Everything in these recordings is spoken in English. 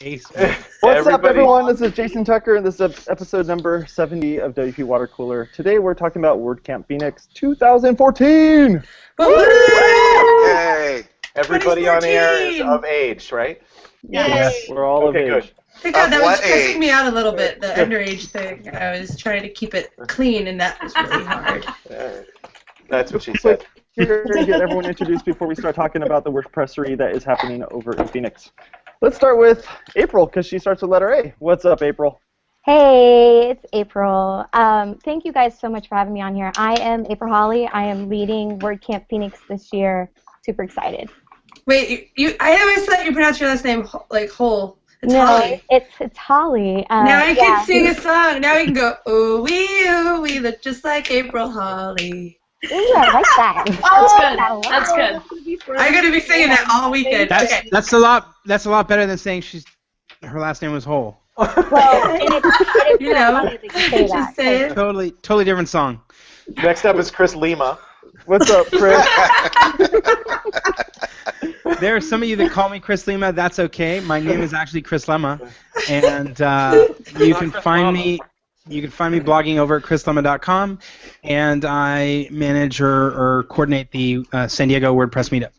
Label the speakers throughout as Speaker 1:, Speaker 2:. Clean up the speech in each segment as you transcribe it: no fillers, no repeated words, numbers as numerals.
Speaker 1: Ace.
Speaker 2: What's up, everyone? This is Jason Tucker, and this is episode number 70 of WP Water Cooler. Today, we're talking about WordCamp Phoenix 2014.
Speaker 3: Yay!
Speaker 4: Everybody on air is of age, right?
Speaker 2: Yes, we're all of age.
Speaker 4: Good.
Speaker 5: Thank God, that was
Speaker 3: what
Speaker 5: stressing
Speaker 3: age?
Speaker 5: me out a little bit, the underage thing. I was trying to keep it clean, and that was really hard.
Speaker 4: That's what she said.
Speaker 2: Here to get everyone introduced before we start talking about the WordPressery that is happening over in Phoenix. Let's start with April, because she starts with letter A. What's up, April?
Speaker 6: Hey, it's April. Thank you guys so much for having me on here. I am April Holly. I am leading WordCamp Phoenix this year. Super excited.
Speaker 5: Wait, I always thought you pronounced your last name like Hole. It's
Speaker 6: no,
Speaker 5: Holly.
Speaker 6: it's Holly.
Speaker 5: Now I can sing a song. Now I can go, ooh, we look just like April Holly.
Speaker 6: Ooh, I like that.
Speaker 7: That's good.
Speaker 5: I'm gonna be singing that all weekend.
Speaker 1: That's a lot better than saying her last name was Hole.
Speaker 6: Well, and it's
Speaker 5: You know,
Speaker 6: funny that you say that.
Speaker 5: just say it.
Speaker 1: Totally different song.
Speaker 4: Next up is Chris Lima.
Speaker 2: What's up, Chris?
Speaker 1: There are some of you that call me Chris Lima. That's okay. My name is actually Chris Lemma, and you can find me. You can find me blogging over at chrislemma.com, and I manage or coordinate the San Diego WordPress meetup.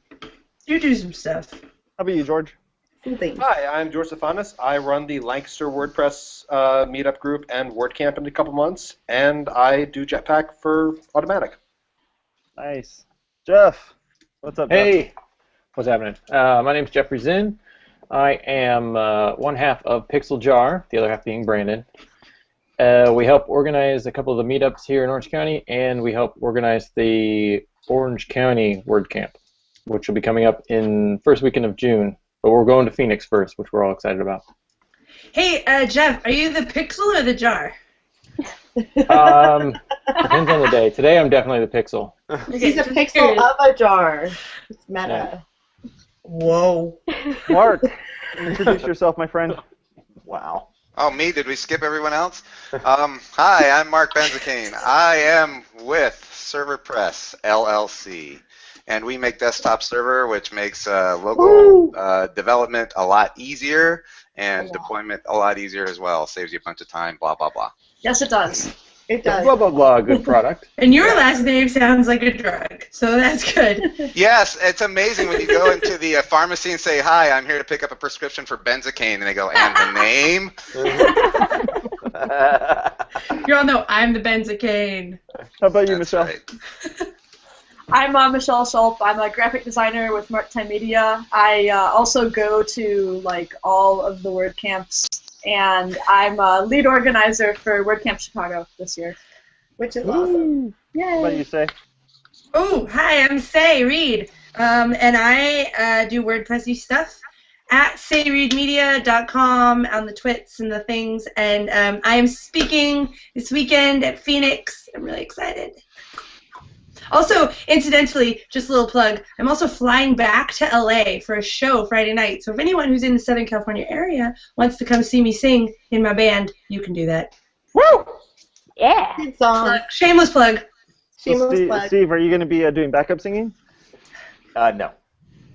Speaker 5: You do some stuff.
Speaker 2: How about you, George?
Speaker 4: Hi, I'm George Stefanis. I run the Lancaster WordPress meetup group and WordCamp in a couple months, and I do Jetpack for Automatic.
Speaker 2: Nice. Jeff, what's up, Jeff?
Speaker 8: Hey, what's happening? My name's Jeffrey Zinn. I am one half of Pixel Jar, the other half being Brandon. We help organize a couple of the meetups here in Orange County, and we help organize the Orange County WordCamp, which will be coming up in first weekend of June. But we're going to Phoenix first, which we're all excited about.
Speaker 5: Hey, Jeff, are you the Pixel or the Jar?
Speaker 8: Depends on the day. Today I'm definitely the Pixel.
Speaker 7: He's a pixel of a jar. It's meta.
Speaker 8: Yeah.
Speaker 5: Whoa.
Speaker 2: Mark, introduce yourself, my friend.
Speaker 4: Wow.
Speaker 3: Oh, me? Did we skip everyone else? Hi, I'm Mark Benzacane. I am with ServerPress, LLC. And we make desktop server, which makes local development a lot easier and deployment a lot easier as well. Saves you a bunch of time, blah, blah, blah.
Speaker 7: Yes, it does. It does.
Speaker 8: Blah, blah, blah. Good product.
Speaker 5: And your last name sounds like a drug, so that's good.
Speaker 3: Yes, it's amazing when you go into the pharmacy and say, hi, I'm here to pick up a prescription for benzocaine, and they go, and the name?
Speaker 5: You all know I'm the benzocaine.
Speaker 2: How about you,
Speaker 3: That's
Speaker 2: Michelle?
Speaker 3: right.
Speaker 7: I'm Michelle Schulp. I'm a graphic designer with Marktime Media. I also go to like all of the WordCamps, and I'm a lead organizer for WordCamp Chicago this year, which is awesome. Yay!
Speaker 2: How about you, Say?
Speaker 5: Oh, hi, I'm Say Reed, and I do WordPressy stuff at sayreedmedia.com on the twits and the things, and I am speaking this weekend at Phoenix. I'm really excited. Also, incidentally, just a little plug, I'm also flying back to LA for a show Friday night, so if anyone who's in the Southern California area wants to come see me sing in my band, you can do that.
Speaker 2: Woo!
Speaker 6: Yeah.
Speaker 7: Good song.
Speaker 5: Shameless plug.
Speaker 7: Shameless plug.
Speaker 2: Steve, are you going to be doing backup singing?
Speaker 4: No.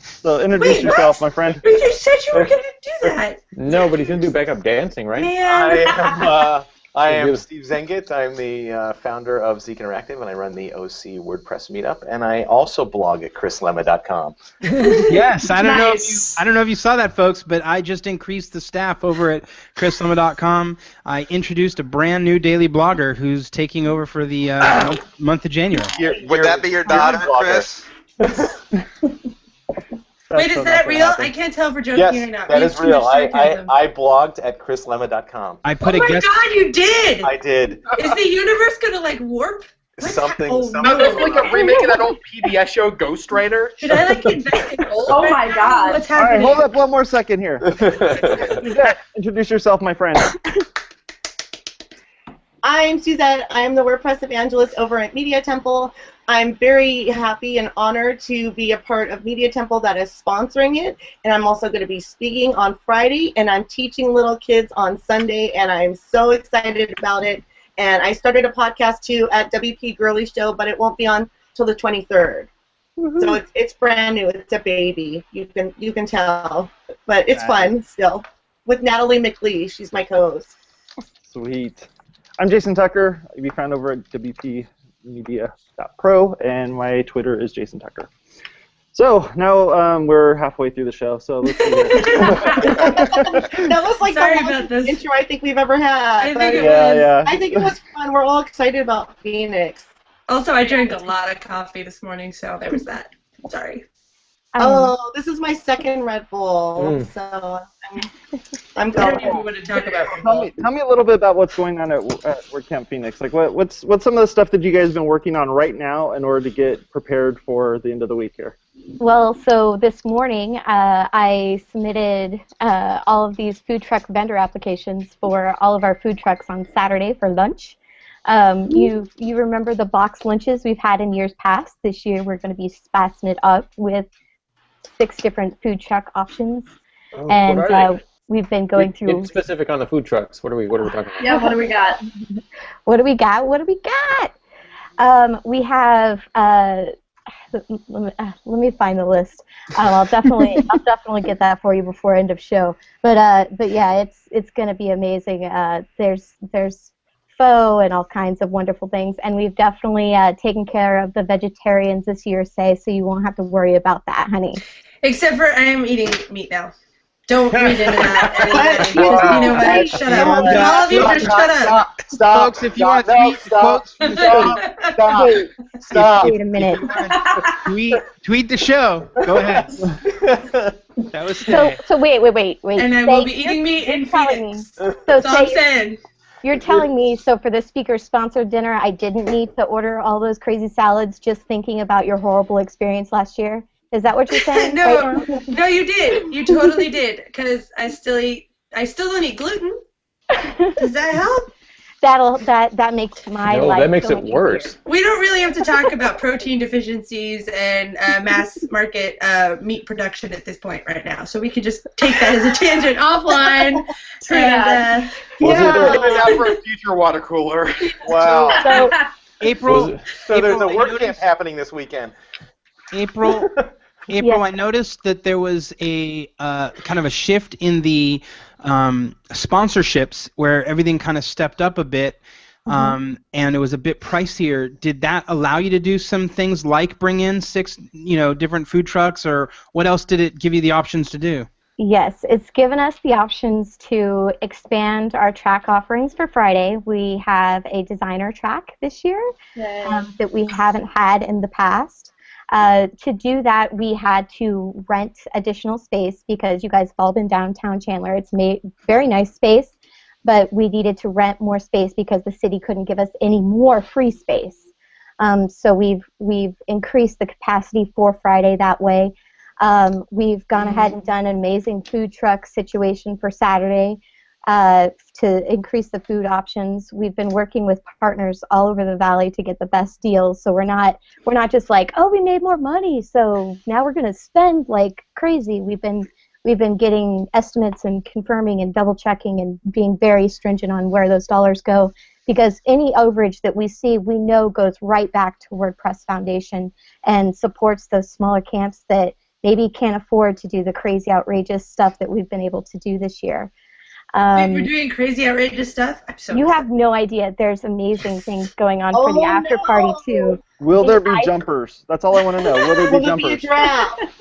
Speaker 2: So introduce
Speaker 5: Wait,
Speaker 2: yourself,
Speaker 5: what?
Speaker 2: my friend.
Speaker 5: But you said you were going to do that.
Speaker 8: No, but he's going to do backup dancing, right?
Speaker 5: Man.
Speaker 4: I am Steve Zengit. I'm the founder of Zeek Interactive, and I run the OC WordPress meetup, and I also blog at chrislemma.com.
Speaker 1: Yes, I don't
Speaker 7: Nice.
Speaker 1: know if you saw that, folks, but I just increased the staff over at chrislemma.com. I introduced a brand new daily blogger who's taking over for the month of January.
Speaker 3: Would that be your daughter, Chris?
Speaker 5: Wait, is that real? I can't tell if we're joking
Speaker 4: Yes,
Speaker 5: or not.
Speaker 4: that
Speaker 5: We
Speaker 4: is
Speaker 5: have too
Speaker 4: real.
Speaker 5: much sarcasm.
Speaker 4: I blogged at chrislemma.com.
Speaker 1: I
Speaker 5: Oh
Speaker 1: put
Speaker 5: my
Speaker 1: a guest.
Speaker 5: God, you did!
Speaker 4: I did.
Speaker 5: Is the universe gonna like warp? What's
Speaker 4: Something.
Speaker 5: Oh,
Speaker 4: something.
Speaker 9: No, there's like a remake of that old PBS show, Ghost Rider.
Speaker 5: Should I like invest in gold?
Speaker 7: Oh my God.
Speaker 5: What's
Speaker 2: All right,
Speaker 5: happening?
Speaker 2: hold up one more second here. Suzette, introduce yourself, my friend.
Speaker 10: I'm Suzette. I'm the WordPress evangelist over at Media Temple. I'm very happy and honored to be a part of Media Temple that is sponsoring it, and I'm also going to be speaking on Friday, and I'm teaching little kids on Sunday, and I'm so excited about it. And I started a podcast too at WP Girly Show, but it won't be on till the 23rd. So it's brand new. It's a baby. You can tell, but it's fun still. with Natalie McLee. She's my co-host.
Speaker 2: Sweet. I'm Jason Tucker. You can be found over at wpmedia.pro, and my Twitter is Jason Tucker. So now we're halfway through the show, so let's do it.
Speaker 10: That was like
Speaker 5: Sorry
Speaker 10: the
Speaker 5: about
Speaker 10: longest
Speaker 5: this.
Speaker 10: intro I think we've ever had.
Speaker 5: I
Speaker 10: but
Speaker 5: think it
Speaker 2: Yeah.
Speaker 10: I think it was fun. We're all excited about Phoenix.
Speaker 5: Also, I drank a lot of coffee this morning, so there was that. Sorry.
Speaker 10: Oh, this is my second Red Bull, so I'm
Speaker 5: I don't
Speaker 10: going.
Speaker 5: even want to talk about
Speaker 2: Tell me a little bit about what's going on at WordCamp Phoenix. Like, what's some of the stuff that you guys have been working on right now in order to get prepared for the end of the week here?
Speaker 6: Well, so this morning I submitted all of these food truck vendor applications for all of our food trucks on Saturday for lunch. You remember the box lunches we've had in years past. This year we're going to be spicing it up with 6 different food truck options, and
Speaker 8: what are they?
Speaker 6: we've been going through.
Speaker 8: Get specific on the food trucks. What are we talking about?
Speaker 7: Yeah, what do we got?
Speaker 6: What do we got? We have. Let me find the list. I'll definitely get that for you before end of show. But yeah, it's going to be amazing. There's pho and all kinds of wonderful things, and we've definitely taken care of the vegetarians this year, so you won't have to worry about that, honey.
Speaker 5: Except for I am eating meat now. Don't read into that. You know what? Shut up. All of you just shut up.
Speaker 2: Stop.
Speaker 1: Folks, if you want to tweet the quotes from the show,
Speaker 2: Stop.
Speaker 6: Wait a minute.
Speaker 1: tweet the show. Go ahead. That was Faye.
Speaker 6: So wait.
Speaker 5: And I will be eating meat in Phoenix. That's all I'm saying.
Speaker 6: You're telling me, so for the speaker-sponsored dinner, I didn't need to order all those crazy salads just thinking about your horrible experience last year? Is that what you're saying?
Speaker 5: No, you did. You totally did. Because I still don't eat gluten. Does that help?
Speaker 6: That makes my life.
Speaker 8: That makes
Speaker 6: so
Speaker 8: it
Speaker 6: much
Speaker 8: worse.
Speaker 6: easier.
Speaker 5: We don't really have to talk about protein deficiencies and mass market meat production at this point right now. So we could just take that as a tangent offline. And,
Speaker 9: It was out for a future water cooler.
Speaker 11: Wow.
Speaker 6: So,
Speaker 1: April.
Speaker 11: So there's a
Speaker 1: April,
Speaker 11: work camp happening this weekend.
Speaker 1: April,
Speaker 6: Yeah.
Speaker 1: I noticed that there was a kind of a shift in the sponsorships where everything kind of stepped up a bit, and it was a bit pricier. Did that allow you to do some things like bring in 6, different food trucks, or what else did it give you the options to do?
Speaker 6: yes, it's given us the options to expand our track offerings for Friday. We have a designer track this year that we haven't had in the past. To do that, we had to rent additional space because you guys have all been downtown Chandler. It's very nice space, but we needed to rent more space because the city couldn't give us any more free space. So we've increased the capacity for Friday that way. We've gone ahead and done an amazing food truck situation for Saturday to increase the food options. We've been working with partners all over the valley to get the best deals. So we're not just like, oh, we made more money, so now we're going to spend like crazy. We've been getting estimates and confirming and double checking and being very stringent on where those dollars go, because any overage that we see, we know goes right back to WordPress Foundation and supports those smaller camps that maybe can't afford to do the crazy, outrageous stuff that we've been able to do this year.
Speaker 5: Wait, we're doing crazy, outrageous stuff? I'm so
Speaker 6: You have no idea. There's amazing things going on for the after party, too.
Speaker 2: Will there be jumpers? That's all I want to know. Will there be jumpers?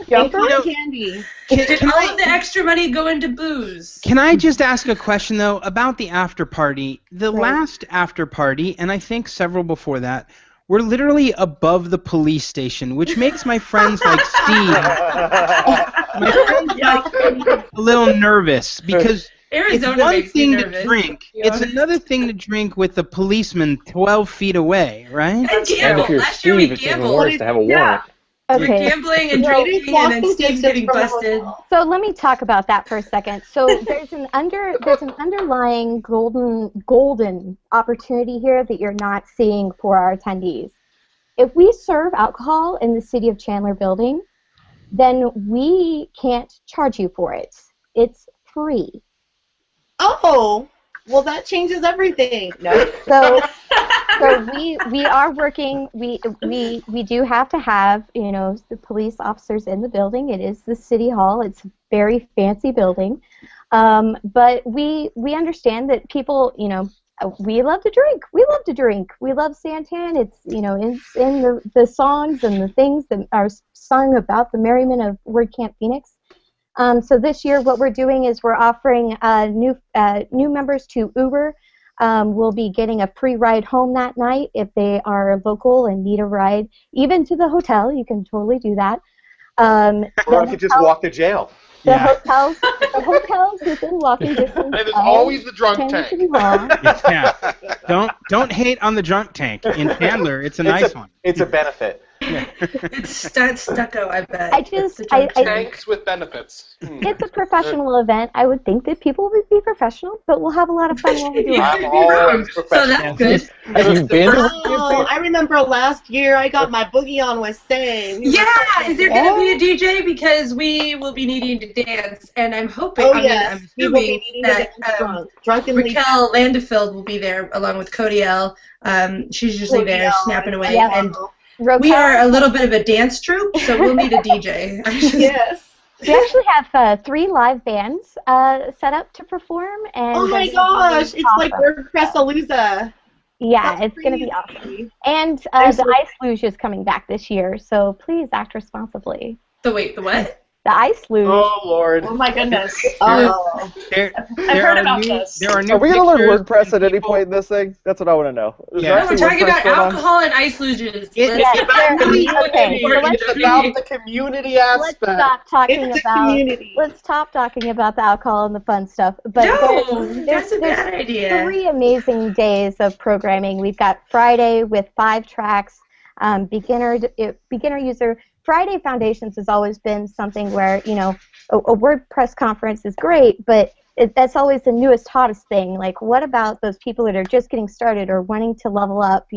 Speaker 10: Jumper candy.
Speaker 5: Did all of the extra money go into booze?
Speaker 1: Can I just ask a question, though, about the after party? The last after party, and I think several before that, were literally above the police station, which makes my friends like Steve, a little nervous, because
Speaker 5: Arizona
Speaker 1: it's one
Speaker 5: makes me
Speaker 1: thing
Speaker 5: nervous,
Speaker 1: to drink.
Speaker 5: to be
Speaker 1: It's
Speaker 5: honest.
Speaker 1: another thing to drink with the policeman 12 feet away, right?
Speaker 5: And
Speaker 8: And
Speaker 5: gamble.
Speaker 8: if you're
Speaker 5: Last year we
Speaker 8: Steve, it's even
Speaker 5: gambled.
Speaker 8: worse to have a warrant.
Speaker 5: We're
Speaker 6: Okay.
Speaker 5: gambling and
Speaker 10: Right.
Speaker 5: drinking, and then
Speaker 10: Walking
Speaker 5: Steve's
Speaker 10: distance
Speaker 5: getting
Speaker 10: from the
Speaker 5: busted.
Speaker 10: hotel.
Speaker 6: So let me talk about that for a second. So there's an underlying golden opportunity here that you're not seeing for our attendees. If we serve alcohol in the City of Chandler building, then we can't charge you for it. It's free.
Speaker 10: Oh, well, that changes everything. No.
Speaker 6: So we are working. We do have to have the police officers in the building. It is the city hall. It's a very fancy building. But we understand that people, we love to drink. We love to drink. We love Santan. It's, it's in the songs and the things that are sung about the merriment of WordCamp Phoenix. So this year, what we're doing is we're offering new members to Uber. Will be getting a free ride home that night if they are local and need a ride, even to the hotel. You can totally do that.
Speaker 11: Or if you just walk to jail.
Speaker 6: The hotels within walking distance.
Speaker 9: And there's always the drunk tank.
Speaker 1: Yeah. Don't hate on the drunk tank in Chandler. It's a nice one.
Speaker 11: It's a benefit.
Speaker 5: It's stucco, I bet.
Speaker 9: Tanks with benefits.
Speaker 6: It's a professional event. I would think that people would be professional, but we'll have a lot of fun while we do it.
Speaker 11: I'm always professional.
Speaker 5: So that's good.
Speaker 8: Have you been?
Speaker 10: Oh, I remember last year I got my boogie on with Say.
Speaker 5: Yeah, is there going to be a DJ? Because we will be needing to dance, and I'm hoping,
Speaker 10: Oh,
Speaker 5: I'm
Speaker 10: yes. We will be
Speaker 5: assuming
Speaker 10: needing
Speaker 5: that
Speaker 10: to dance drunkenly.
Speaker 5: Raquel Landefeld will be there along with Cody L. She's usually there snapping away,
Speaker 6: Yeah.
Speaker 5: and
Speaker 6: Raquel,
Speaker 5: we are a little bit of a dance troupe, so we'll need a DJ.
Speaker 10: Yes.
Speaker 6: we actually have 3 live bands set up to perform. And
Speaker 10: Oh my gosh, it's like WordPress-alooza.
Speaker 6: Yeah,
Speaker 10: That's
Speaker 6: it's going to be
Speaker 10: crazy.
Speaker 6: awesome. And the Ice Luge is coming back this year, so please act responsibly.
Speaker 5: The what?
Speaker 6: The Ice Luge.
Speaker 9: Oh, Lord.
Speaker 7: Oh my goodness.
Speaker 10: Oh.
Speaker 1: There
Speaker 7: heard
Speaker 1: are
Speaker 7: about
Speaker 1: new,
Speaker 7: this.
Speaker 1: There are new
Speaker 2: Are we going to learn
Speaker 1: pictures
Speaker 2: WordPress
Speaker 1: and
Speaker 2: at any
Speaker 1: people-
Speaker 2: point in this thing? That's what I want to know. Is
Speaker 1: Yeah.
Speaker 2: there
Speaker 5: No, we're
Speaker 2: actually
Speaker 5: talking
Speaker 2: WordPress
Speaker 5: about
Speaker 2: going on?
Speaker 5: alcohol and ice luges.
Speaker 6: It's about
Speaker 9: community.
Speaker 6: so let's
Speaker 9: It's about the community aspect.
Speaker 6: stop talking
Speaker 10: It's the
Speaker 6: about.
Speaker 10: community.
Speaker 6: Let's stop talking about the alcohol and the fun stuff. But
Speaker 5: No,
Speaker 6: there's
Speaker 5: that's a bad idea.
Speaker 6: 3 amazing days of programming. We've got Friday with 5 tracks, beginner user. Friday Foundations has always been something where, a WordPress conference is great, but that's always the newest, hottest thing. Like, what about those people that are just getting started or wanting to level up,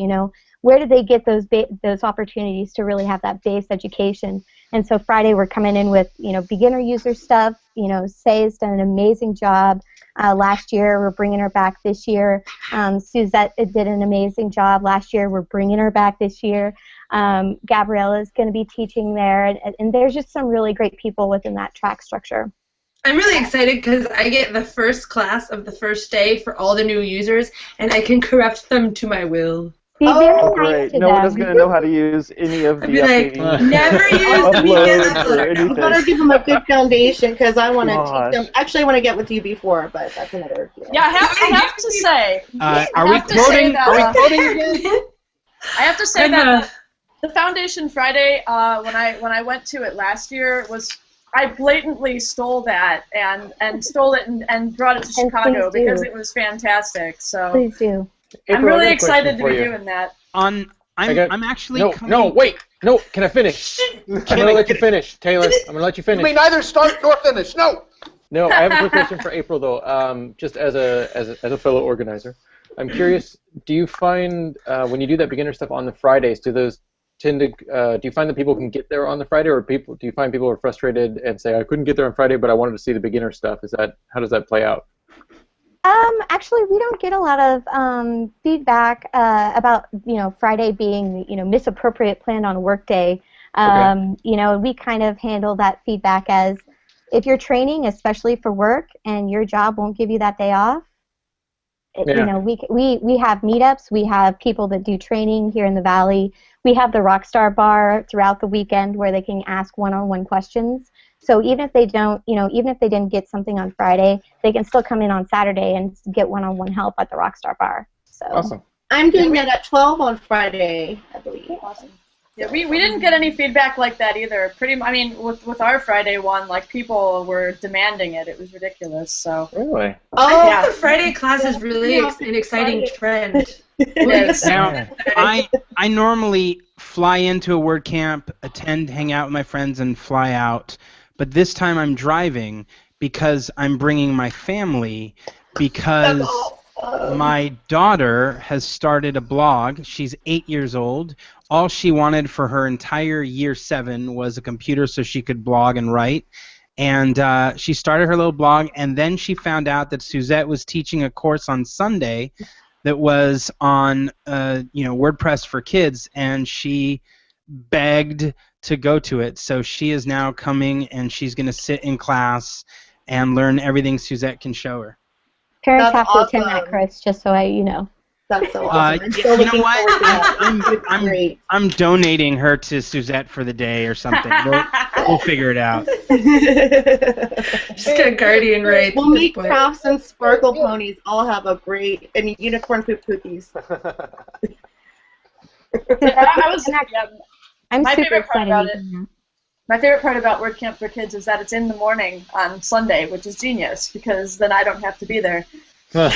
Speaker 6: Where do they get those opportunities to really have that base education? And so Friday we're coming in with, beginner user stuff. Say's done an amazing job. Last year, we're bringing her back this year. Suzette did an amazing job last year. We're bringing her back this year. Gabriella is going to be teaching there, and there's just some really great people within that track structure.
Speaker 5: I'm really excited because I get the first class of the first day for all the new users, and I can corrupt them to my will.
Speaker 6: Be very nice
Speaker 2: Great.
Speaker 6: to
Speaker 2: No one
Speaker 6: them.
Speaker 2: is going to know how to use any of
Speaker 5: I'd
Speaker 2: the
Speaker 5: be like,
Speaker 2: updating
Speaker 5: never use the media
Speaker 2: uploads or
Speaker 5: uploader.
Speaker 10: You better
Speaker 2: anything.
Speaker 10: give them a good foundation because I want to
Speaker 2: Gosh.
Speaker 10: teach them. Actually, I want to get with you before, but that's another.
Speaker 7: Yeah, I have to say.
Speaker 1: Are we quoting?
Speaker 7: that,
Speaker 1: Are we quoting again?
Speaker 7: I have to say that the Foundation Friday, when I went to it last year, I blatantly stole that and stole it and brought it to
Speaker 6: And
Speaker 7: Chicago
Speaker 6: please do.
Speaker 7: because it was fantastic. So
Speaker 6: Please do.
Speaker 7: I'm
Speaker 8: April, I
Speaker 7: really
Speaker 8: got a
Speaker 7: excited to
Speaker 8: question
Speaker 7: be
Speaker 8: for you.
Speaker 7: doing that.
Speaker 1: I'm actually
Speaker 8: No,
Speaker 1: coming.
Speaker 8: no, wait. No, can I finish? I'm going to let you finish, Taylor. I'm going to let you
Speaker 9: You may
Speaker 8: finish.
Speaker 9: neither start nor finish. No.
Speaker 8: No, I have a quick question for April, though. Just as a fellow organizer, I'm curious. Do you find when you do that beginner stuff on the Fridays, do those tend to? Do you find that people can get there on the Friday, or do you find people are frustrated and say, "I couldn't get there on Friday, but I wanted to see the beginner stuff"? How does that play out?
Speaker 6: Actually, we don't get a lot of feedback about Friday being misappropriate planned on a workday. We kind of handle that feedback as if you're training, especially for work, and your job won't give you that day off. We have meetups. We have people that do training here in the Valley. We have the Rockstar Bar throughout the weekend where they can ask one-on-one questions. So even if they don't, even if they didn't get something on Friday, they can still come in on Saturday and get one-on-one help at the Rockstar Bar. So
Speaker 8: Awesome.
Speaker 10: I'm doing that at 12 on Friday, I believe.
Speaker 7: Awesome. Yeah, we didn't get any feedback like that either. With our Friday one, like people were demanding it. It was ridiculous. So.
Speaker 8: Really?
Speaker 5: I
Speaker 7: Yeah.
Speaker 5: think the Friday class is really an exciting trend.
Speaker 7: Yes.
Speaker 1: Now, I normally fly into a WordCamp, attend, hang out with my friends, and fly out. But this time I'm driving because I'm bringing my family because my daughter has started a blog. She's 8 years old. All she wanted for her entire year 7 was a computer so she could blog and write. And she started her little blog, and then she found out that Suzette was teaching a course on Sunday that was on WordPress for kids, and she begged to go to it. So she is now coming, and she's going to sit in class and learn everything Suzette can show her.
Speaker 6: Parents
Speaker 10: That's
Speaker 6: have to attend that,
Speaker 10: awesome.
Speaker 6: Chris, just so you know.
Speaker 10: That's so awesome. I'm
Speaker 1: You
Speaker 10: so
Speaker 1: know
Speaker 10: looking
Speaker 1: what?
Speaker 10: forward to that. Great.
Speaker 1: I'm donating her to Suzette for the day or something. We'll figure it out.
Speaker 5: She's got guardian rights.
Speaker 10: We'll make crafts and sparkle ponies all have a great, and unicorn poop cookies.
Speaker 6: I'm
Speaker 7: my
Speaker 6: super
Speaker 7: favorite part
Speaker 6: excited.
Speaker 7: about
Speaker 6: you
Speaker 7: it.
Speaker 6: can-
Speaker 7: My favorite part about WordCamp for Kids is that it's in the morning on Sunday, which is genius because then I don't have to be there.
Speaker 5: I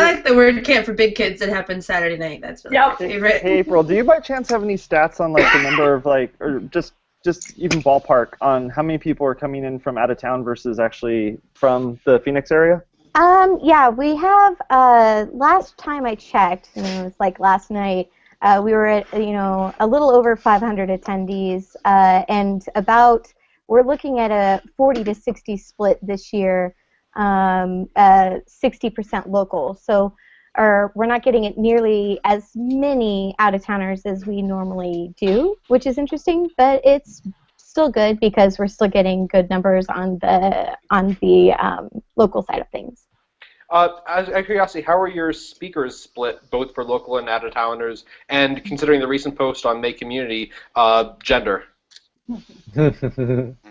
Speaker 5: like the WordCamp for big kids that happens Saturday night. That's really my favorite.
Speaker 2: Hey, April, do you by chance have any stats on like the number of like, or just even ballpark on how many people are coming in from out of town versus actually from the Phoenix area?
Speaker 6: Yeah, we have. Last time I checked, and it was like last night. We were at a little over 500 attendees, and we're looking at a 40 to 60 split this year, 60% local. So, we're not getting it nearly as many out-of-towners as we normally do, which is interesting, but it's still good because we're still getting good numbers on the local side of things.
Speaker 4: Out of curiosity, how are your speakers split, both for local and out-of-towners, and considering the recent post on Make Community, gender?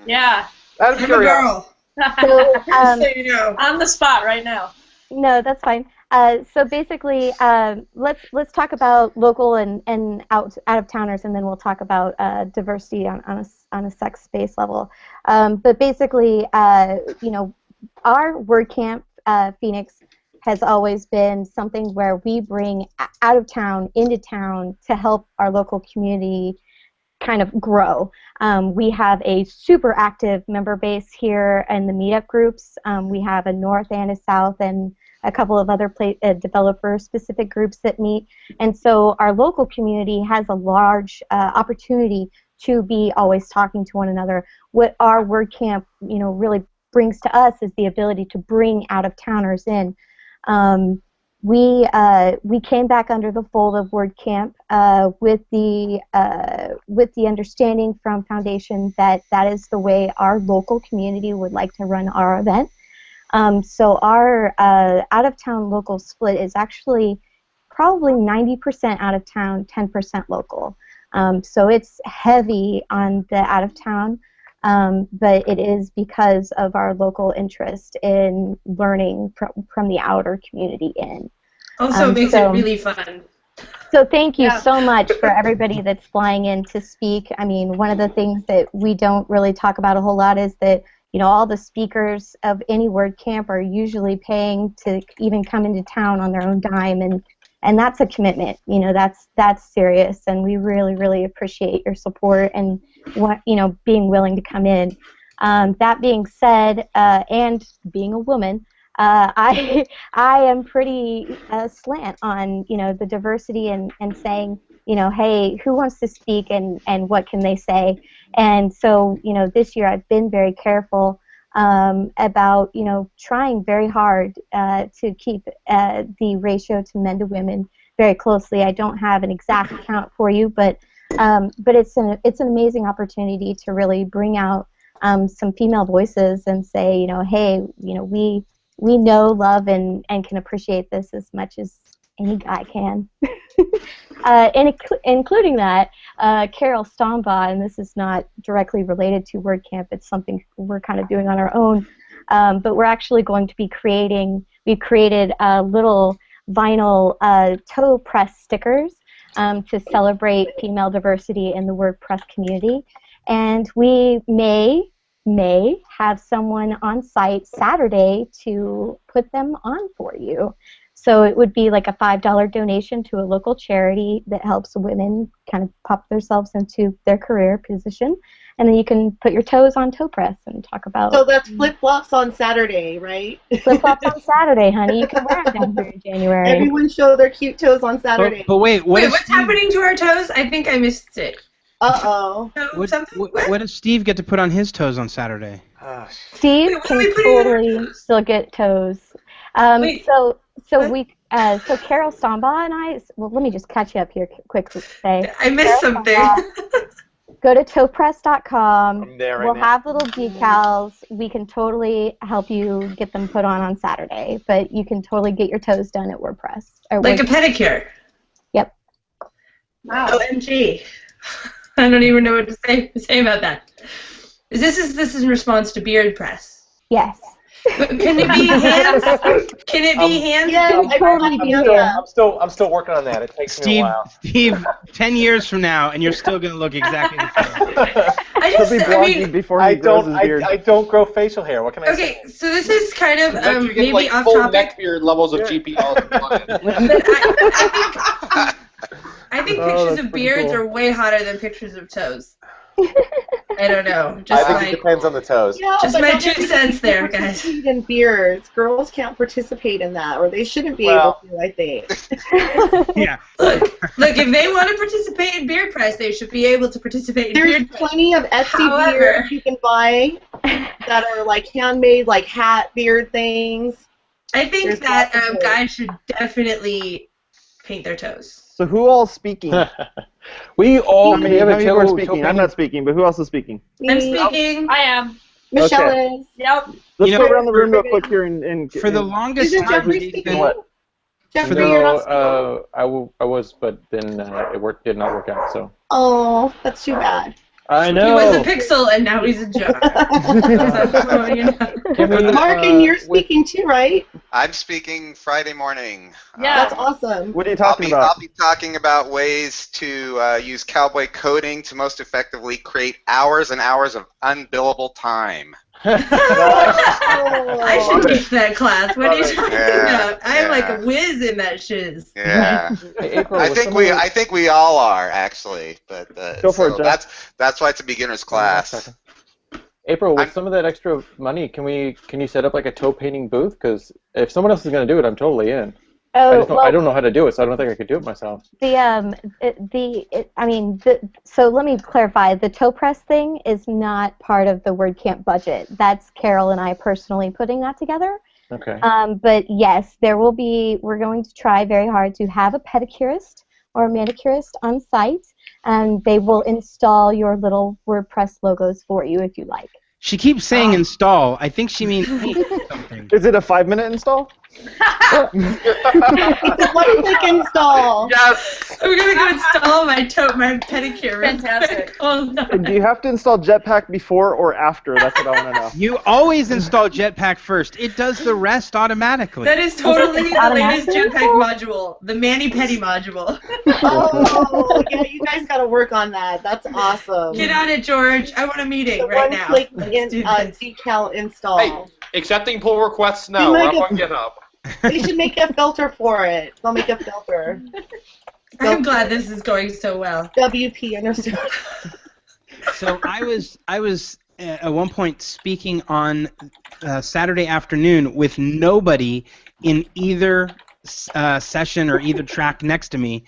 Speaker 7: Yeah.
Speaker 4: Out of curiosity.
Speaker 6: So,
Speaker 7: So you know, on the spot right now.
Speaker 6: No, that's fine. So basically, let's talk about local and out-of-towners, and then we'll talk about diversity on a sex-based level. But basically, our WordCamp Phoenix has always been something where we bring out of town into town to help our local community kind of grow. We have a super active member base here in the meetup groups. We have a north and a south and a couple of other developer-specific groups that meet. And so our local community has a large opportunity to be always talking to one another. What our WordCamp, really brings to us is the ability to bring out-of-towners in. We came back under the fold of WordCamp with the understanding from Foundation that that is the way our local community would like to run our event. So our out-of-town local split is actually probably 90% out-of-town, 10% local. So it's heavy on the out-of-town. But it is because of our local interest in learning from the outer community in.
Speaker 5: Also, it makes it really fun.
Speaker 6: So thank you so much for everybody that's flying in to speak. I mean, one of the things that we don't really talk about a whole lot is that all the speakers of any WordCamp are usually paying to even come into town on their own dime, and that's a commitment. That's serious, and we really, really appreciate your support and being willing to come in. That being said, and being a woman, I am pretty slant on the diversity and saying hey, who wants to speak and what can they say? And so this year I've been very careful about trying very hard to keep the ratio to men to women very closely. I don't have an exact count for you, but it's an amazing opportunity to really bring out some female voices and say hey, we know, love, and can appreciate this as much as any guy can. Including that, Carol Stombaugh, and this is not directly related to WordCamp, it's something we're kind of doing on our own, but we're actually going to be we've created little vinyl toe press stickers to celebrate female diversity in the WordPress community, and we may have someone on site Saturday to put them on for you. So it would be like a $5 donation to a local charity that helps women kind of pop themselves into their career position, and then you can put your toes on toe press and talk about.
Speaker 10: So that's flip-flops on Saturday, right?
Speaker 6: Flip-flops on Saturday, honey. You can wear them down here in January.
Speaker 10: Everyone show their cute toes on Saturday.
Speaker 1: But wait,
Speaker 5: what's happening to our toes? I think I missed it.
Speaker 10: Uh-oh.
Speaker 1: What does Steve get to put on his toes on Saturday?
Speaker 6: Steve can totally still get toes. So Carol Stombaugh and I. Well, let me just catch you up here quickly.
Speaker 5: I missed something.
Speaker 6: Go to toepress.com.
Speaker 11: I'm there right
Speaker 6: We'll
Speaker 11: now.
Speaker 6: have little decals. We can totally help you get them put on Saturday, but you can totally get your toes done at WordPress.
Speaker 5: Like a pedicure.
Speaker 6: Yep.
Speaker 5: Wow. OMG. I don't even know what to say about that. This is in response to Beard Press.
Speaker 6: Yes.
Speaker 5: Can it be hands? Can it be hands?
Speaker 10: Yeah, I totally be hands.
Speaker 11: I'm still working on that. It takes me a while.
Speaker 1: Steve, 10 years from now, and you're still going to look exactly the same.
Speaker 2: He'll be blogging before he grows his beard.
Speaker 11: I don't grow facial hair. What can I say?
Speaker 5: Okay, so this is kind of
Speaker 9: You get,
Speaker 5: maybe
Speaker 9: like,
Speaker 5: off
Speaker 9: full
Speaker 5: topic.
Speaker 9: neck beard levels of GPL.
Speaker 5: I think
Speaker 2: Oh,
Speaker 5: pictures
Speaker 2: that's
Speaker 5: of
Speaker 2: pretty
Speaker 5: beards
Speaker 2: cool.
Speaker 5: are way hotter than pictures of toes. I don't know.
Speaker 11: I
Speaker 5: Just
Speaker 11: think it
Speaker 5: like
Speaker 11: depends on the toes.
Speaker 10: Yeah,
Speaker 5: Just
Speaker 10: but
Speaker 5: my
Speaker 10: don't
Speaker 5: 2
Speaker 10: they
Speaker 5: cents there, guys.
Speaker 10: participate in beards. Girls can't participate in that, or they shouldn't be
Speaker 11: Well-
Speaker 10: able to, I think.
Speaker 1: Yeah.
Speaker 5: Look, if they want to participate in Beard Press, they should be able to participate in
Speaker 10: There's
Speaker 5: Beard Press.
Speaker 10: plenty of Etsy
Speaker 5: However-
Speaker 10: beards you can buy that are like handmade, like hat beard things.
Speaker 5: I think
Speaker 10: There's
Speaker 5: that
Speaker 10: lots of
Speaker 5: guys should definitely paint their toes.
Speaker 2: So who all's speaking?
Speaker 8: We all
Speaker 2: How many
Speaker 8: have a
Speaker 2: people are
Speaker 8: toe
Speaker 2: speaking? I'm not speaking, but who else is speaking?
Speaker 5: I'm
Speaker 10: Me,
Speaker 5: speaking.
Speaker 7: I am.
Speaker 10: Michelle
Speaker 2: Okay.
Speaker 10: is.
Speaker 7: Yep.
Speaker 2: Let's
Speaker 1: You
Speaker 2: go
Speaker 1: know,
Speaker 2: around the room real quick here and
Speaker 1: For the longest
Speaker 10: Isn't
Speaker 1: time,
Speaker 10: Jeffrey
Speaker 1: we've
Speaker 10: speaking?
Speaker 1: been-
Speaker 11: What?
Speaker 10: Jeffrey,
Speaker 8: No,
Speaker 10: you're not speaking.
Speaker 8: I was, but then it did not work out. So
Speaker 10: Oh, that's too bad.
Speaker 8: I
Speaker 5: He
Speaker 8: know.
Speaker 5: was a pixel and now he's a jar. So, you know.
Speaker 8: Can we,
Speaker 10: Mark, and you're
Speaker 8: with-
Speaker 10: speaking too, right?
Speaker 3: I'm speaking Friday morning.
Speaker 7: Yeah.
Speaker 10: That's awesome.
Speaker 2: What are you
Speaker 3: I'll
Speaker 2: talking
Speaker 3: be,
Speaker 2: about?
Speaker 3: I'll be talking about ways to use cowboy coding to most effectively create hours and hours of unbillable time.
Speaker 5: I should teach that class. What are you talking
Speaker 3: Yeah,
Speaker 5: about? I'm like
Speaker 3: yeah.
Speaker 5: a whiz in that shiz.
Speaker 3: Yeah,
Speaker 8: Hey, April,
Speaker 3: I
Speaker 8: with
Speaker 3: think
Speaker 8: some
Speaker 3: we
Speaker 8: of the-
Speaker 3: I think we all are actually, but
Speaker 2: Go for it, Jeff.
Speaker 3: that's why it's a beginner's class.
Speaker 8: April, with
Speaker 3: I'm-
Speaker 8: some of that extra money, can you set up like a toe painting booth? Because if someone else is going to do it, I'm totally in.
Speaker 6: Oh,
Speaker 8: I don't know how to do it, so I don't think I could do it myself.
Speaker 6: So let me clarify. The toe press thing is not part of the WordCamp budget. That's Carol and I personally putting that together.
Speaker 8: Okay.
Speaker 6: But yes, there will be. We're going to try very hard to have a pedicurist or a manicurist on site, and they will install your little WordPress logos for you if you like.
Speaker 1: She keeps saying install. I think she means paint something.
Speaker 2: Is it a 5-minute install?
Speaker 10: It's a one-click install.
Speaker 9: Yes.
Speaker 5: I'm gonna go install my pedicure.
Speaker 7: Fantastic.
Speaker 5: Oh no.
Speaker 2: Do you have to install Jetpack before or after? That's what I want to know.
Speaker 1: You always install Jetpack first. It does the rest automatically.
Speaker 5: That is totally the latest
Speaker 6: Automatic?
Speaker 5: Jetpack module, the mani-pedi module.
Speaker 10: Oh, yeah, you guys got to work on that. That's awesome.
Speaker 5: Get on it, George. I want a meeting
Speaker 10: The
Speaker 5: right now.
Speaker 10: one-click
Speaker 5: Let's do this.
Speaker 10: decal install.
Speaker 9: Hey, accepting pull requests now.
Speaker 10: You
Speaker 9: We're
Speaker 10: make
Speaker 9: up
Speaker 10: a-
Speaker 9: on GitHub.
Speaker 10: They should make a filter for it. They'll make a filter.
Speaker 5: I'm glad this is going so well.
Speaker 10: WP understood.
Speaker 1: So I was at one point speaking on Saturday afternoon with nobody in either session or either track next to me.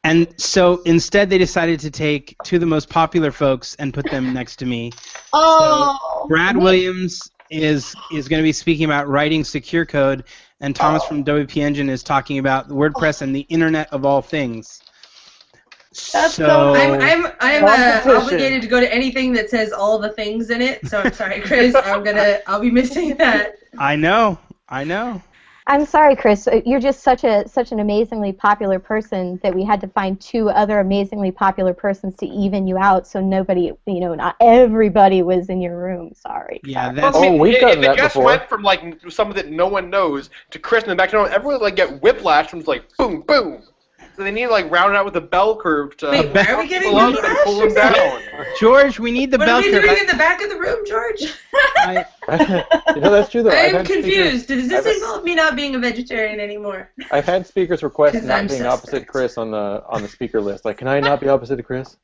Speaker 1: And so instead they decided to take 2 of the most popular folks and put them next to me.
Speaker 10: Oh.
Speaker 1: Brad Williams is going to be speaking about writing secure code, and Thomas from WP Engine is talking about WordPress and the Internet of all things.
Speaker 10: That's so
Speaker 5: I'm
Speaker 2: Competition.
Speaker 5: obligated to go to anything that says all the things in it. So I'm sorry, Chris. I'll be missing that.
Speaker 1: I know.
Speaker 6: I'm sorry, Chris. You're just such an amazingly popular person that we had to find 2 other amazingly popular persons to even you out. So nobody, not everybody was in your room. Sorry.
Speaker 1: Yeah,
Speaker 9: Well,
Speaker 1: that's.
Speaker 9: I mean,
Speaker 8: we've
Speaker 9: if
Speaker 8: gotten
Speaker 9: it
Speaker 8: that
Speaker 9: just
Speaker 8: before.
Speaker 9: went from like something that no one knows to Chris and then back to no one, everyone would like get whiplash from like boom, boom. So they need to like round it out with a bell curve to
Speaker 5: Wait, why are we getting
Speaker 9: pull up
Speaker 5: whiplash
Speaker 9: and pull them
Speaker 5: or
Speaker 9: down.
Speaker 1: George, we need the
Speaker 5: What
Speaker 1: bell
Speaker 5: are we
Speaker 1: curve.
Speaker 5: doing in the back of the room, George?
Speaker 8: That's true though.
Speaker 5: I'm confused. Does this
Speaker 8: I've-
Speaker 5: involve me not being a vegetarian anymore?
Speaker 8: I've had speakers request
Speaker 5: 'Cause
Speaker 8: not
Speaker 5: I'm
Speaker 8: being
Speaker 5: suspect.
Speaker 8: opposite Chris on the speaker list. Like, can I not be opposite of Chris?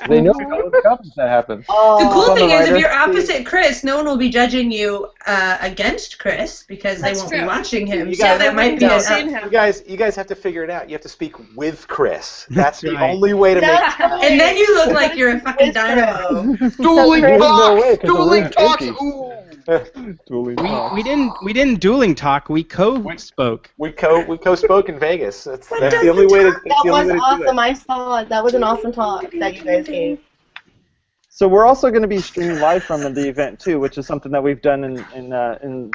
Speaker 8: They know what happens that happens.
Speaker 10: Oh.
Speaker 5: The cool
Speaker 2: on the
Speaker 5: thing is, if
Speaker 2: writer.
Speaker 5: you're opposite Chris, no one will be judging you against Chris because they
Speaker 7: That's
Speaker 5: won't be
Speaker 7: true.
Speaker 5: watching him.
Speaker 11: You
Speaker 5: So
Speaker 11: guys
Speaker 5: that might be
Speaker 11: haven't
Speaker 5: an
Speaker 7: seen him.
Speaker 11: You guys have to figure it out. You have to speak with Chris. That's the
Speaker 1: right.
Speaker 11: only way to make.
Speaker 10: That's right.
Speaker 5: And then you look like you're a fucking
Speaker 10: Whisper.
Speaker 5: dynamo.
Speaker 9: Dueling
Speaker 8: There's no
Speaker 9: talks!
Speaker 8: way, 'cause the
Speaker 9: Dueling
Speaker 8: room's
Speaker 9: talks!
Speaker 8: empty.
Speaker 9: Ooh!
Speaker 1: We didn't dueling talk. We co-spoke.
Speaker 11: We co-spoke in Vegas. That's
Speaker 10: What
Speaker 11: the
Speaker 10: does
Speaker 11: only
Speaker 10: the
Speaker 11: way to.
Speaker 10: talk-
Speaker 11: It's
Speaker 10: That
Speaker 11: the only
Speaker 10: was
Speaker 11: way to do it.
Speaker 10: awesome. I saw it. That was an awesome talk that you guys gave.
Speaker 2: So we're also going to be streaming live from the event too, which is something that we've done in the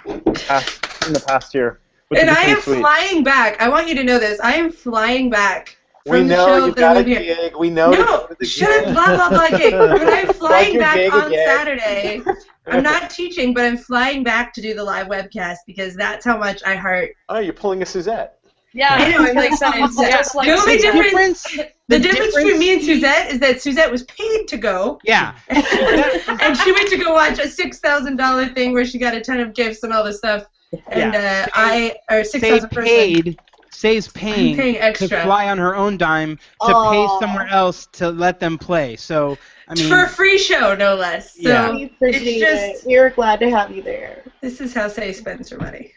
Speaker 2: past year.
Speaker 5: And I am flying back. I want you to know this. I am flying back.
Speaker 11: We know you got a gig. We know.
Speaker 5: No, shut up, blah, blah, blah, gig. But I'm flying back on Saturday. I'm not teaching, but I'm flying back to do the live webcast because that's how much I heart.
Speaker 11: Oh, you're pulling a Suzette.
Speaker 7: Yeah,
Speaker 5: I know. I'm like,
Speaker 7: just like
Speaker 5: the only
Speaker 7: Suzette.
Speaker 5: difference between me and Suzette is that Suzette was paid to go.
Speaker 1: Yeah.
Speaker 5: And she went to go watch a $6,000 thing where she got a ton of gifts and all this stuff. And
Speaker 1: Say's paying
Speaker 5: extra
Speaker 1: to fly on her own dime to pay somewhere else to let them play. So I mean,
Speaker 5: for a free show, no less. So
Speaker 1: Yeah.
Speaker 10: We appreciate
Speaker 5: it's just
Speaker 10: it. We're glad to have you there.
Speaker 5: this is how Say spends her money.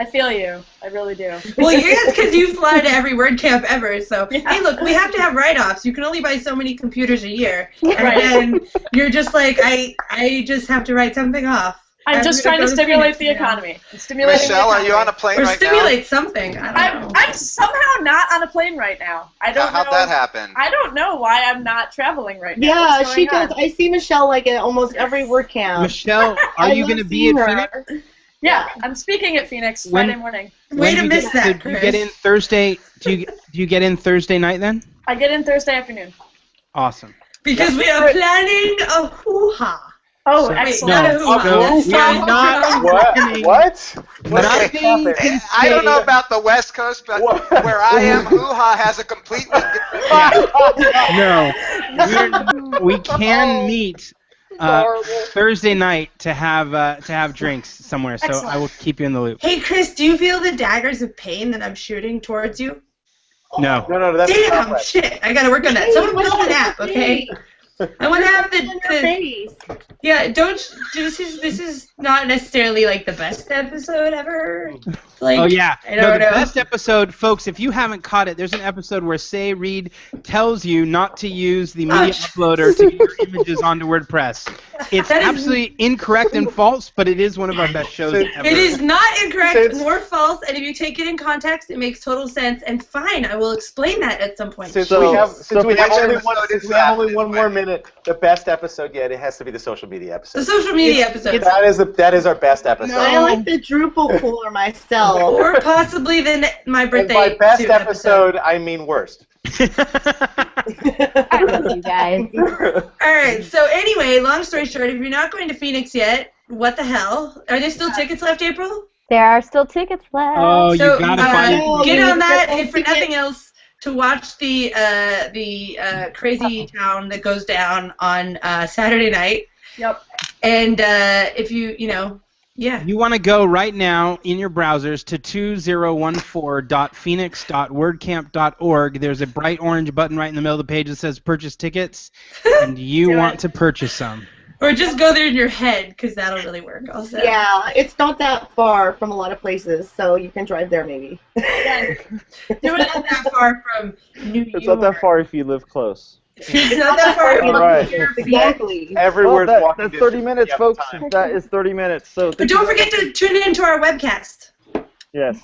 Speaker 7: I feel you. I really do.
Speaker 5: Well, yes, because you fly to every WordCamp ever. So hey, look, we have to have write-offs. You can only buy so many computers a year, and then you're just like, I just have to write something off.
Speaker 7: I'm just trying to stimulate the economy.
Speaker 3: Michelle, are you on a plane
Speaker 5: or
Speaker 3: right now?
Speaker 5: stimulate something. I don't know.
Speaker 7: I'm somehow not on a plane right now. I don't know.
Speaker 3: How'd that happen?
Speaker 7: I don't know why I'm not traveling right now.
Speaker 10: Yeah,
Speaker 7: What's
Speaker 10: she
Speaker 7: going
Speaker 10: does.
Speaker 7: on?
Speaker 10: I see Michelle like at almost every WordCamp.
Speaker 1: Michelle, are you going to be at Phoenix?
Speaker 7: Yeah, I'm speaking at Phoenix Friday morning.
Speaker 5: Way to miss that,
Speaker 1: Do you get in Thursday? Do you get in Thursday night then?
Speaker 7: I get in Thursday afternoon.
Speaker 1: Awesome.
Speaker 5: Because we are planning a hoo-ha.
Speaker 7: Oh,
Speaker 1: So-
Speaker 7: excellent.
Speaker 1: No, we are not planning
Speaker 11: What?
Speaker 1: nothing.
Speaker 3: I don't know about the West Coast, but where I am, hoo-ha has a completely different
Speaker 1: No, we can meet Thursday night to have drinks somewhere. So
Speaker 5: Excellent.
Speaker 1: I will keep you in the loop.
Speaker 5: Hey, Chris, do you feel the daggers of pain that I'm shooting towards you?
Speaker 1: No.
Speaker 11: No, that's
Speaker 5: Damn, shit. I gotta work on that. Someone build an app, okay? I want to have the yeah. This is not necessarily like the best episode ever. Like,
Speaker 1: Oh yeah,
Speaker 5: I don't
Speaker 1: the
Speaker 5: know.
Speaker 1: best episode, folks. If you haven't caught it, there's an episode where Say Reed tells you not to use the media uploader to get your images onto WordPress. It's
Speaker 5: That is-
Speaker 1: absolutely incorrect and false, but it is one of our best shows ever.
Speaker 5: It is not incorrect nor false, and if you take it in context, it makes total sense. And fine, I will explain that at some point.
Speaker 11: Since we have
Speaker 3: which
Speaker 11: only one more minute, the best episode yet, it has to be the social media episode.
Speaker 5: The social media episode.
Speaker 11: That is our best episode.
Speaker 10: I like the Drupal cooler myself.
Speaker 5: Or possibly my
Speaker 11: And
Speaker 5: birthday.
Speaker 11: by best
Speaker 5: suit
Speaker 11: episode, I mean worst.
Speaker 6: I love you guys.
Speaker 5: All right. So anyway, long story short, if you're not going to Phoenix yet, what the hell? Are there still tickets left, April?
Speaker 6: There are still tickets left.
Speaker 1: Oh, you
Speaker 5: So
Speaker 1: gotta find.
Speaker 5: get on that, if for nothing else, to watch the crazy town that goes down on Saturday night.
Speaker 7: Yep.
Speaker 5: And if yeah.
Speaker 1: You want to go right now in your browsers to 2014.phoenix.wordcamp.org. There's a bright orange button right in the middle of the page that says purchase tickets, and you want to purchase some.
Speaker 5: Or just go there in your head, because that'll really work also.
Speaker 10: Yeah, it's not that far from a lot of places, so you can drive there maybe.
Speaker 5: It's not that far from New York.
Speaker 2: It's not that far if you live close.
Speaker 5: It's not that far from
Speaker 2: All right.
Speaker 5: here.
Speaker 10: Exactly.
Speaker 11: Everywhere's walking
Speaker 2: that's 30
Speaker 11: distance,
Speaker 2: minutes,
Speaker 11: you have
Speaker 2: folks.
Speaker 11: time.
Speaker 2: That is 30 minutes. So
Speaker 5: But don't forget to tune in to our webcast.
Speaker 2: Yes.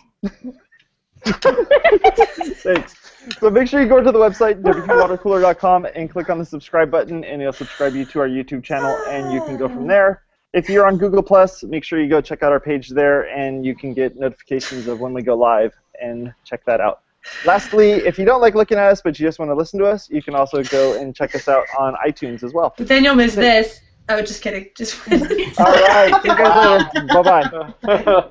Speaker 2: Thanks. So make sure you go to the website, wpwatercooler.com, and click on the subscribe button, and it'll subscribe you to our YouTube channel, and you can go from there. If you're on Google+, make sure you go check out our page there, and you can get notifications of when we go live, and check that out. Lastly, if you don't like looking at us, but you just want to listen to us, you can also go and check us out on iTunes as well.
Speaker 5: But then you'll miss this. Oh, just kidding. Just
Speaker 2: All right. See you guys later. Bye-bye.